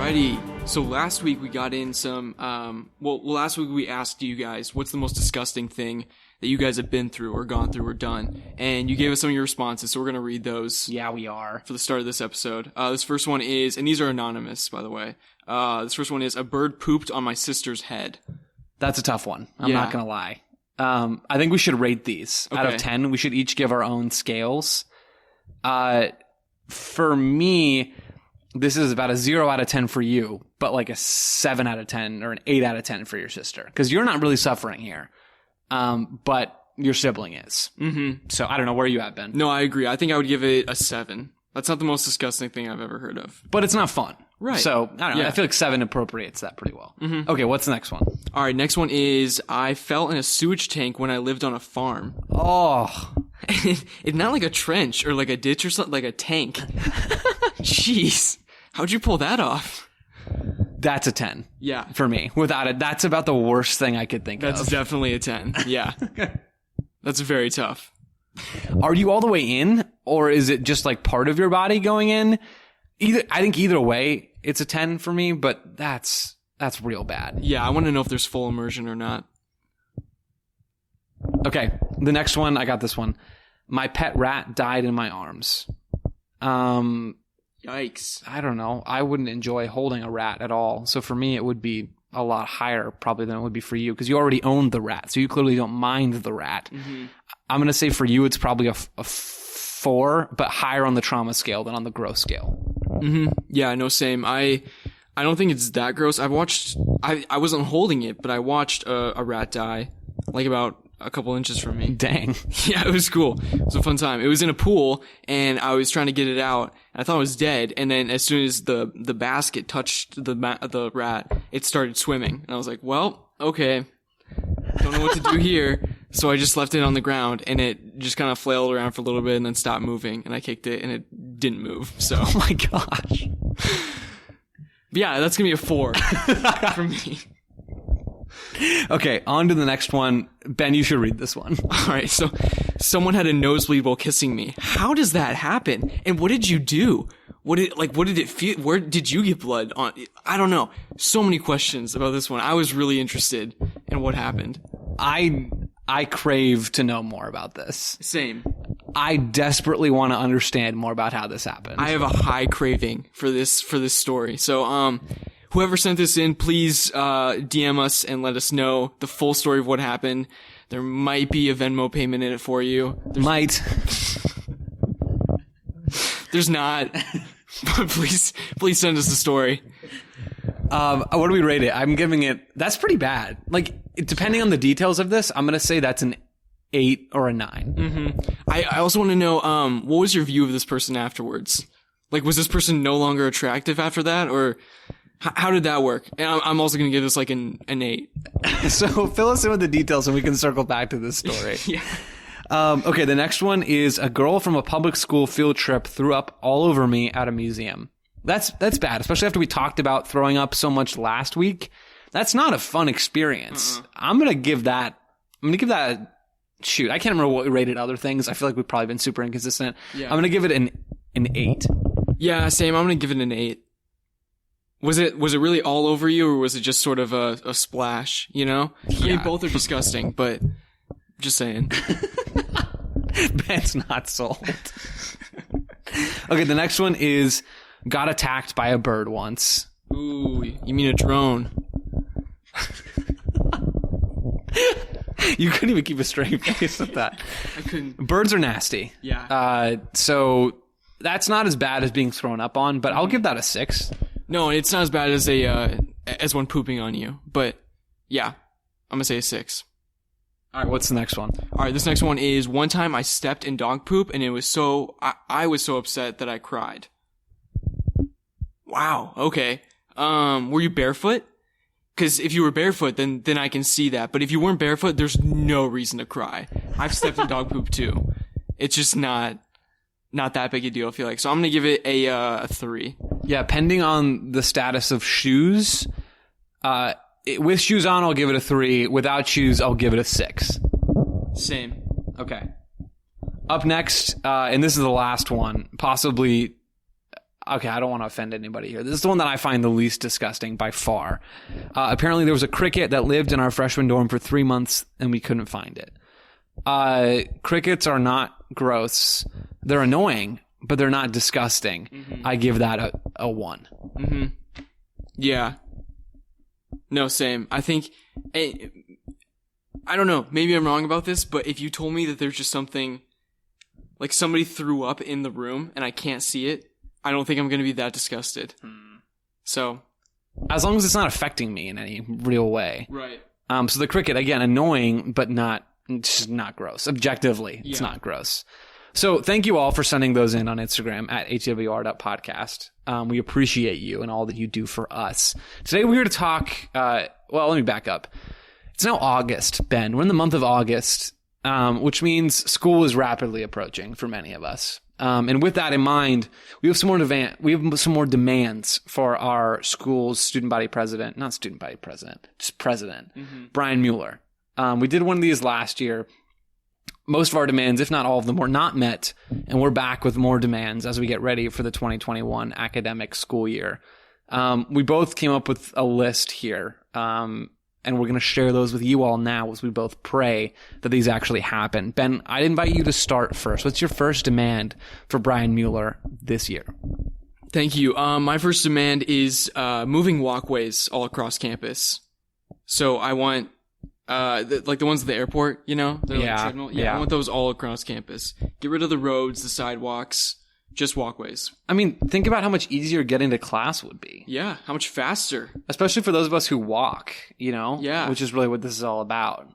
Alrighty. So last week we got in some, last week we asked you guys, what's the most disgusting thing that you guys have been through or gone through or done? And you gave us some of your responses, so we're going to read those. Yeah, we are. For the start of this episode. This first one is, and these are anonymous, by the way. This first one is, a bird pooped on my sister's head. That's a tough one. I'm not going to lie. I think we should rate these. Okay. Out of 10, we should each give our own scales. For me, this is about a 0 out of 10 for you, but like a 7 out of 10 or an 8 out of 10 for your sister. Because you're not really suffering here. But your sibling is. Mm-hmm. So I don't know where you at, Ben. No, I agree. I think I would give it a 7. That's not the most disgusting thing I've ever heard of. But it's not fun. Right. So, I don't know. Yeah. I feel like 7 appropriates that pretty well. Mm-hmm. Okay, what's the next one? All right, next one is, I fell in a sewage tank when I lived on a farm. Oh. It's not like a trench or like a ditch or something, like a tank. Jeez. How'd you pull that off? That's a 10. Yeah. For me. Without it, that's about the worst thing I could think of. That's definitely a 10. Yeah. That's very tough. Are you all the way in, or is it just like part of your body going in? I think either way, it's a 10 for me, but that's real bad. Yeah, I want to know if there's full immersion or not. Okay, the next one, I got this one. My pet rat died in my arms. Yikes. I don't know. I wouldn't enjoy holding a rat at all. So for me, it would be a lot higher probably than it would be for you, because you already own the rat. So you clearly don't mind the rat. Mm-hmm. I'm going to say for you, it's probably a 4, but higher on the trauma scale than on the gross scale. Mm-hmm. Yeah, no, same. I don't think it's that gross. I wasn't holding it, but I watched a rat die, like about a couple inches from me. Dang. Yeah, it was cool. It was a fun time. It was in a pool, and I was trying to get it out. I thought it was dead, and then as soon as the basket touched the rat, it started swimming. And I was like, well, okay. Don't know what to do here. So I just left it on the ground, and it just kind of flailed around for a little bit and then stopped moving, and I kicked it, and it didn't move. So, oh my gosh. But yeah, that's going to be a 4 for me. Okay, on to the next one. Ben, you should read this one. All right, so someone had a nosebleed while kissing me. How does that happen? And what did you do? What did it feel? Where did you get blood on? I don't know. So many questions about this one. I was really interested in what happened. I crave to know more about this. Same. I desperately want to understand more about how this happened. I have a high craving for this story. So, whoever sent this in, please DM us and let us know the full story of what happened. There might be a Venmo payment in it for you. Might. There's not. But please send us the story. What do we rate it? I'm giving it... That's pretty bad. Like, depending on the details of this, I'm going to say that's an 8 or a 9. Mm-hmm. I also want to know, what was your view of this person afterwards? Like, was this person no longer attractive after that, or... How did that work? And I'm also going to give this like an 8. So fill us in with the details and we can circle back to this story. Yeah. Okay, the next one is, a girl from a public school field trip threw up all over me at a museum. That's bad, especially after we talked about throwing up so much last week. That's not a fun experience. I'm going to give that shoot, I can't remember what we rated other things. I feel like we've probably been super inconsistent. Yeah. I'm going to give it an 8. Yeah, same. I'm going to give it an 8. Was it really all over you, or was it just sort of a splash, you know? Yeah. I mean, both are disgusting, but just saying. Ben's not sold. Okay, the next one is, got attacked by a bird once. Ooh, you mean a drone. You couldn't even keep a straight face with that. I couldn't. Birds are nasty. Yeah. So that's not as bad as being thrown up on, but I'll give that a 6. No, it's not as bad as as one pooping on you. But yeah, I'm gonna say a 6. All right, what's the next one? All right, this next one is, one time I stepped in dog poop and it was I was so upset that I cried. Wow. Okay. Were you barefoot? Because if you were barefoot, then I can see that. But if you weren't barefoot, there's no reason to cry. I've stepped in dog poop too. It's just not that big a deal, I feel like. So I'm gonna give it a 3. Yeah, pending on the status of shoes. With shoes on, I'll give it a 3. Without shoes, I'll give it a 6. Same. Okay. Up next, and this is the last one, possibly okay, I don't want to offend anybody here. This is the one that I find the least disgusting by far. Apparently there was a cricket that lived in our freshman dorm for 3 months and we couldn't find it. Crickets are not gross. They're annoying, but they're not disgusting. Mm-hmm. I give that a 1. Mm-hmm. Yeah. No, same. I think, I don't know, maybe I'm wrong about this, but if you told me that there's just something, like somebody threw up in the room and I can't see it, I don't think I'm going to be that disgusted. So. As long as it's not affecting me in any real way. Right. So the cricket, again, annoying, but it's not gross. Objectively, it's not gross. So thank you all for sending those in on Instagram at hwr.podcast. We appreciate you and all that you do for us. Today we're here to talk, well, let me back up. It's now August, Ben. We're in the month of August, which means school is rapidly approaching for many of us. And with that in mind, we have some more demands for our school's just president, Brian Mueller. We did one of these last year. Most of our demands, if not all of them, were not met, and we're back with more demands as we get ready for the 2021 academic school year. We both came up with a list here, and we're going to share those with you all now as we both pray that these actually happen. Ben, I'd invite you to start first. What's your first demand for Brian Mueller this year? Thank you. My first demand is moving walkways all across campus. So I want like the ones at the airport, you know? Yeah. I want those all across campus. Get rid of the roads, the sidewalks, just walkways. I mean, think about how much easier getting to class would be. Yeah, how much faster. Especially for those of us who walk, you know? Yeah. Which is really what this is all about.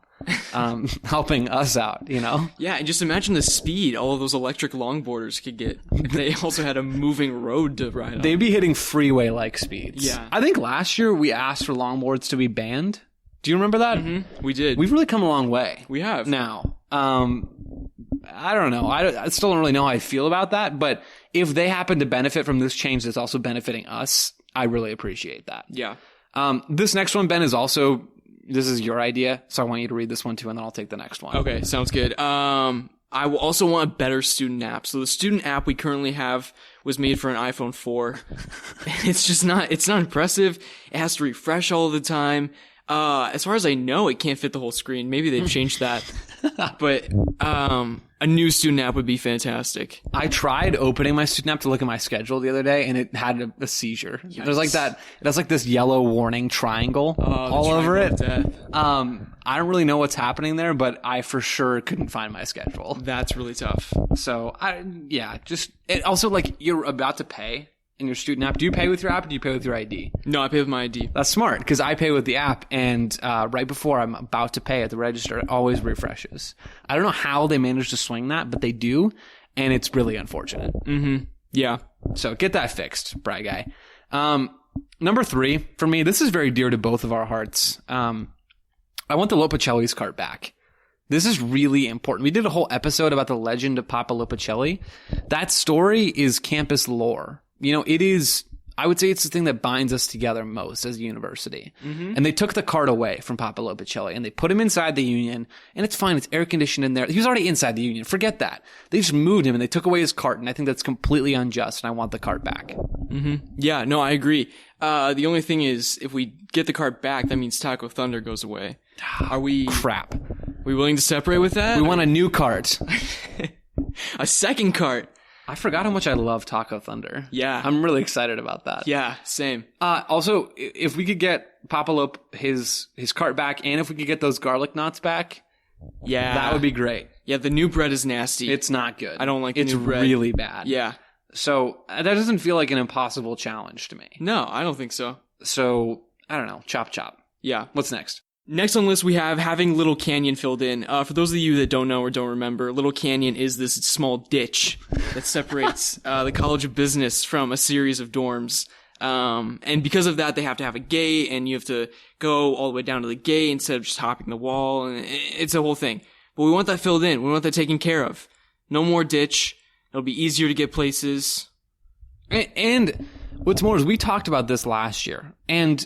Helping us out, you know? Yeah, and just imagine the speed all of those electric longboarders could get if they also had a moving road to ride on. They'd be hitting freeway-like speeds. Yeah. I think last year we asked for longboards to be banned. Do you remember that? Mm-hmm. We did. We've really come a long way. We have. Now, I don't know. I still don't really know how I feel about that, but if they happen to benefit from this change that's also benefiting us, I really appreciate that. Yeah. This next one, Ben, this is your idea, so I want you to read this one too, and then I'll take the next one. Okay, sounds good. I will also want a better student app. So the student app we currently have was made for an iPhone 4. It's not impressive. It has to refresh all the time. As far as I know, it can't fit the whole screen. Maybe they've changed that. But a new student app would be fantastic. I tried opening my student app to look at my schedule the other day, and it had a seizure. Yes. There's like that. It has like this yellow warning triangle all over it. I don't really know what's happening there, but I for sure couldn't find my schedule. That's really tough. So also like you're about to pay in your student app. Do you pay with your app or do you pay with your ID? No, I pay with my ID. That's smart because I pay with the app, and right before I'm about to pay at the register, it always refreshes. I don't know how they managed to swing that, but they do, and it's really unfortunate. Mm-hmm. Yeah. So get that fixed, Bry Guy. Number 3, for me, this is very dear to both of our hearts. I want the Lopicelli's cart back. This is really important. We did a whole episode about the legend of Papa Lopicelli. That story is campus lore. You know, I would say it's the thing that binds us together most as a university. Mm-hmm. And they took the cart away from Papa Lopicelli and they put him inside the Union, and it's fine. It's air conditioned in there. He was already inside the Union. Forget that. They just moved him and they took away his cart, and I think that's completely unjust, and I want the cart back. Mm-hmm. Yeah, no, I agree. The only thing is, if we get the cart back, that means Taco Thunder goes away. Are we... Crap. We willing to separate with that? We want a new cart. A second cart. I forgot how much I love Taco Thunder. Yeah. I'm really excited about that. Yeah, same. Also, if we could get Papa Lope his cart back, and if we could get those garlic knots back, yeah, that would be great. Yeah, the new bread is nasty. It's not good. I don't like the new bread. It's really bad. Yeah. So that doesn't feel like an impossible challenge to me. No, I don't think so. So, I don't know. Chop chop. Yeah. What's next? Next on the list, we have having Little Canyon filled in. For those of you that don't know or don't remember, Little Canyon is this small ditch that separates the College of Business from a series of dorms. And because of that, they have to have a gate, and you have to go all the way down to the gate instead of just hopping the wall, and it's a whole thing. But we want that filled in. We want that taken care of. No more ditch. It'll be easier to get places. And what's more is we talked about this last year, and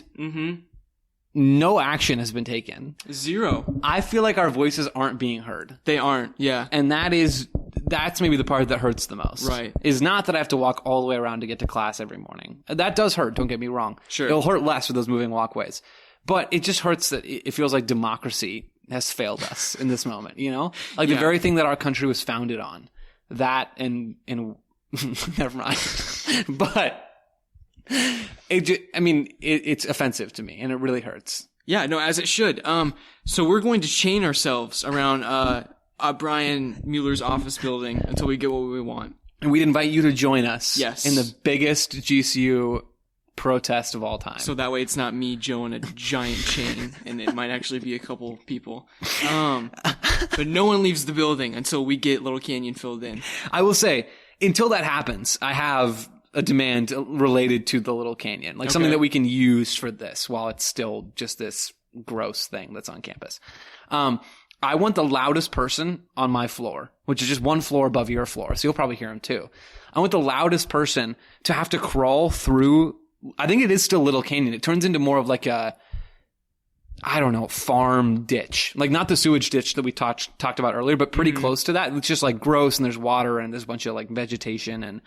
no action has been taken. Zero. I feel like our voices aren't being heard. They aren't, yeah. And that is that's maybe the part that hurts the most. Right. Is not that I have to walk all the way around to get to class every morning. That does hurt, don't get me wrong. Sure. It'll hurt less with those moving walkways. But it just hurts that it feels like democracy has failed us in this moment, you know? Like the very thing that our country was founded on. That and never mind. But it's offensive to me and it really hurts. Yeah, no, as it should. So we're going to chain ourselves around Brian Mueller's office building until we get what we want. And we'd invite you to join us Yes. in the biggest GCU protest of all time. So that way it's not me, Joe, in a giant chain, and it might actually be a couple people. But no one leaves the building until we get Little Canyon filled in. I will say, until that happens, I have a demand related to the Little Canyon. Like something that we can use for this while it's still just this gross thing that's on campus. I want the loudest person on my floor, which is just one floor above your floor, so you'll probably hear him too. I want the loudest person to have to crawl through. I think it is still Little Canyon. It turns into more of like a, I don't know, farm ditch. Like not the sewage ditch that we talked about earlier, but pretty close to that. It's just like gross and there's water and there's a bunch of like vegetation and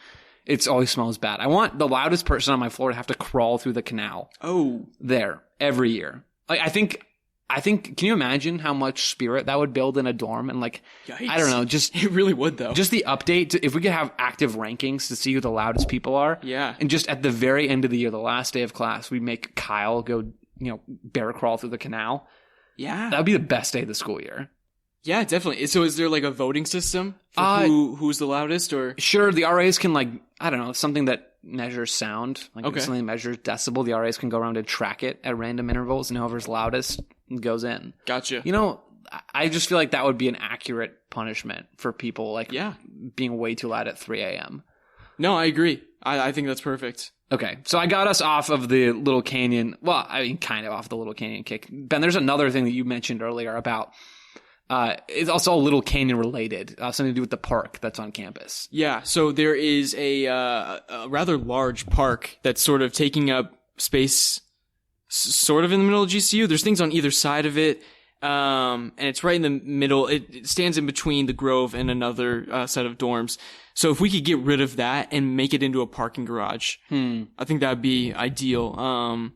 it always smells bad. I want the loudest person on my floor to have to crawl through the canal. Oh. There. Every year. Like, I think, can you imagine how much spirit that would build in a dorm? And like, Yikes. I don't know, just. It really would though. Just the update, if we could have active rankings to see who the loudest people are. Yeah. And just at the very end of the year, the last day of class, we make Kyle go, bear crawl through the canal. Yeah. That would be the best day of the school year. Yeah, definitely. So is there like a voting system for who's the loudest or? Sure. The RAs can like, I don't know, something that measures sound. Like something that measures decibel. The RAs can go around and track it at random intervals and whoever's loudest goes in. Gotcha. I just feel like that would be an accurate punishment for people like being way too loud at 3 a.m. No, I agree. I think that's perfect. Okay, so I got us off of the Little Canyon. Well, I mean, kind of off the Little Canyon kick. Ben, there's another thing that you mentioned earlier about it's also a Little Canyon related, something to do with the park that's on campus. Yeah, so there is a rather large park that's sort of taking up space sort of in the middle of GCU. There's things on either side of it, and it's right in the middle. It stands in between the Grove and another set of dorms. So if we could get rid of that and make it into a parking garage, I think that'd be ideal.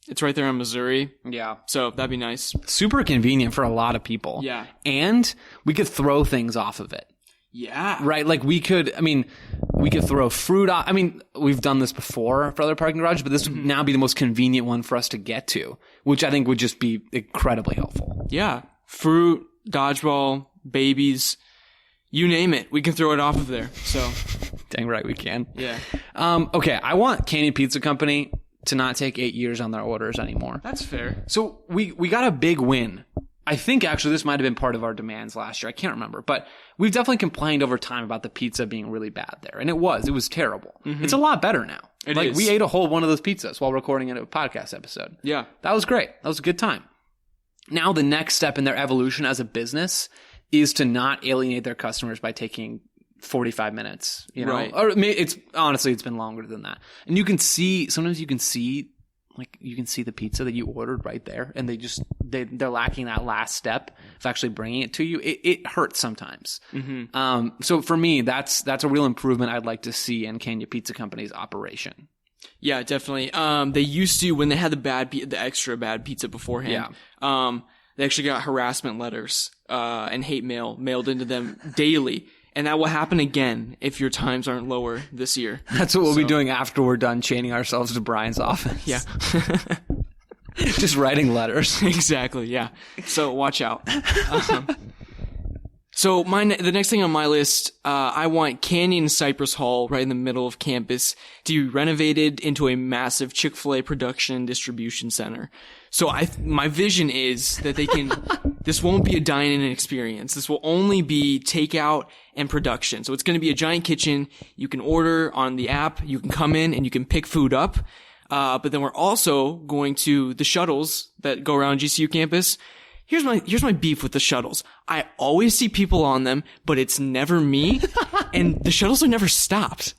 It's right there in Missouri. Yeah. So that'd be nice. Super convenient for a lot of people. Yeah. And we could throw things off of it. Yeah. Right? Like we could throw fruit off. I mean, we've done this before for other parking garages, but this would now be the most convenient one for us to get to, which I think would just be incredibly helpful. Yeah. Fruit, dodgeball, babies, you name it. We can throw it off of there. So. Dang right we can. Yeah. Okay. I want Canyon Pizza Company to not take 8 years on their orders anymore. That's fair. So we got a big win. I think actually this might have been part of our demands last year. I can't remember, but we've definitely complained over time about the pizza being really bad there. And it was terrible. It's a lot better now. It is. We ate a whole one of those pizzas while recording a podcast episode. Yeah. That was great. That was a good time. Now the next step in their evolution as a business is to not alienate their customers by taking 45 minutes, Right. Or it's been longer than that. And sometimes you can see the pizza that you ordered right there and they're lacking that last step of actually bringing it to you. It hurts sometimes. So for me, that's a real improvement I'd like to see in Canyon Pizza Company's operation. Yeah, definitely. They used to, when they had the extra bad pizza beforehand, they actually got harassment letters, and hate mail mailed into them daily. And that will happen again if your times aren't lower this year. That's what we'll be doing after we're done chaining ourselves to Brian's office. Yeah. Just writing letters. Exactly, yeah. So watch out. So the next thing on my list, I want Canyon Cypress Hall right in the middle of campus to be renovated into a massive Chick-fil-A production and distribution center. So my vision is that this won't be a dine-in experience. This will only be takeout and production. So it's going to be a giant kitchen. You can order on the app. You can come in and you can pick food up. But then we're also going to the shuttles that go around GCU campus. Here's my beef with the shuttles. I always see people on them, but it's never me. And the shuttles are never stopped.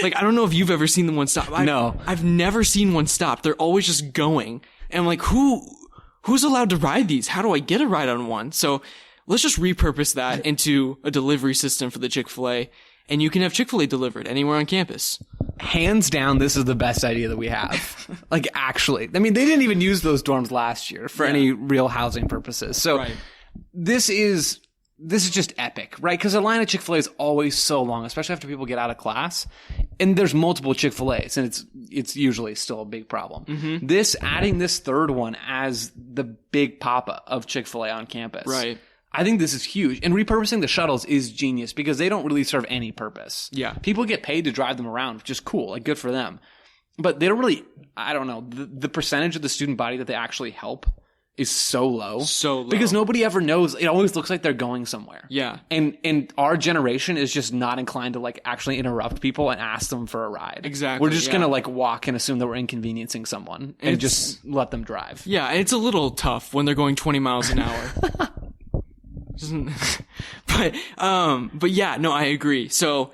Like, I don't know if you've ever seen one stop. No. I've never seen one stop. They're always just going. And I'm like, who's allowed to ride these? How do I get a ride on one? So let's just repurpose that into a delivery system for the Chick-fil-A, and you can have Chick-fil-A delivered anywhere on campus. Hands down, this is the best idea that we have. Like, actually. I mean, they didn't even use those dorms last year for any real housing purposes. So this is just epic, right? Because the line at Chick-fil-A is always so long, especially after people get out of class. And there's multiple Chick-fil-A's, and it's usually still a big problem. Adding this third one as the big papa of Chick-fil-A on campus. Right. I think this is huge. And repurposing the shuttles is genius because they don't really serve any purpose. Yeah. People get paid to drive them around, which is cool. Like, good for them. But they don't really, I don't know, the percentage of the student body that they actually help is so low. So low. Because nobody ever knows. It always looks like they're going somewhere. Yeah. And our generation is just not inclined to, like, actually interrupt people and ask them for a ride. Exactly. We're just going to, like, walk and assume that we're inconveniencing someone and just let them drive. Yeah, and it's a little tough when they're going 20 miles an hour. But yeah, no, I agree. So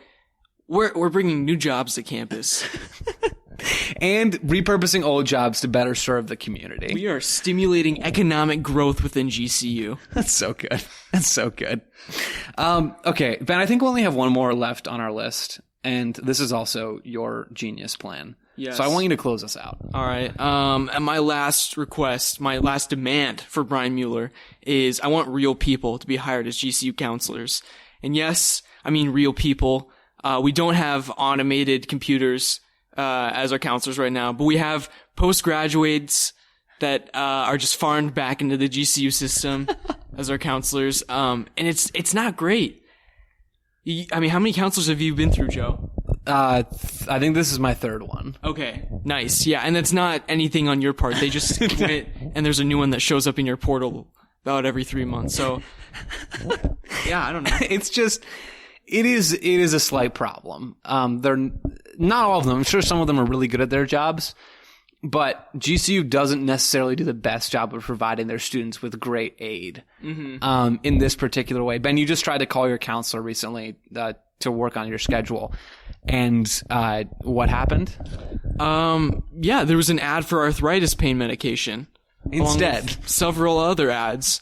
we're bringing new jobs to campus. And repurposing old jobs to better serve the community. We are stimulating economic growth within GCU. That's so good. That's so good. Okay, Ben, I think we only have one more left on our list, and this is also your genius plan. Yes. So I want you to close us out. All right. And my last request, my last demand for Brian Mueller is I want real people to be hired as GCU counselors. And yes, I mean real people. We don't have automated computers as our counselors right now, but we have postgraduates that are just farmed back into the GCU system as our counselors. And it's not great. I mean, how many counselors have you been through, Joe? I think this is my third one. Okay, nice. Yeah, and that's not anything on your part. They just quit, and there's a new one that shows up in your portal about every 3 months. So, yeah, I don't know. It's just, it is a slight problem. They're not all of them. I'm sure some of them are really good at their jobs, but GCU doesn't necessarily do the best job of providing their students with great aid. In this particular way. Ben, you just tried to call your counselor recently to work on your schedule. And what happened? Yeah, there was an ad for arthritis pain medication. Instead. Several other ads.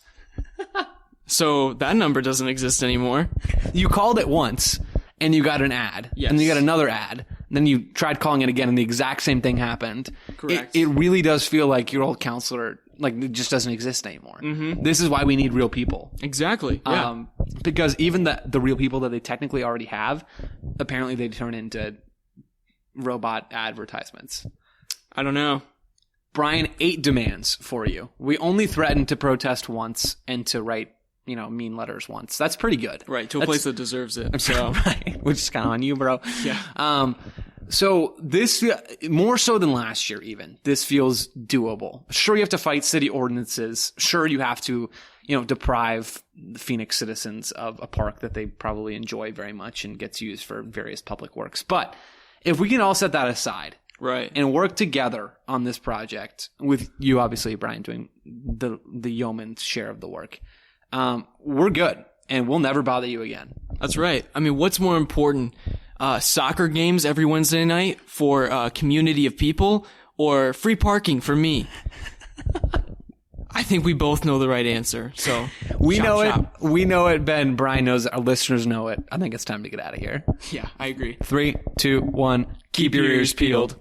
So that number doesn't exist anymore. You called it once, and you got an ad. Yes. And you got another ad. Then you tried calling it again, and the exact same thing happened. Correct. It really does feel like your old counselor, like, it just doesn't exist anymore. This is why we need real people. Exactly. Yeah. Because even the real people that they technically already have, apparently they turn into robot advertisements. I don't know. Brian, 8 demands for you. We only threatened to protest once and to write, mean letters once. That's pretty good. Right, to a place that deserves it. So. Right, which is kind of on you, bro. Yeah. So this, more so than last year even, this feels doable. Sure, you have to fight city ordinances. Sure, you have to, deprive the Phoenix citizens of a park that they probably enjoy very much and gets used for various public works. But if we can all set that aside, right, and work together on this project, with you obviously, Brian, doing the yeoman's share of the work, we're good, and we'll never bother you again. That's right. I mean, what's more important? Soccer games every Wednesday night for a community of people, or free parking for me? I think we both know the right answer. So we know it. We know it. Ben, Brian knows it. Our listeners know it. I think it's time to get out of here. Yeah, I agree. 3, 2, 1. Keep your ears peeled.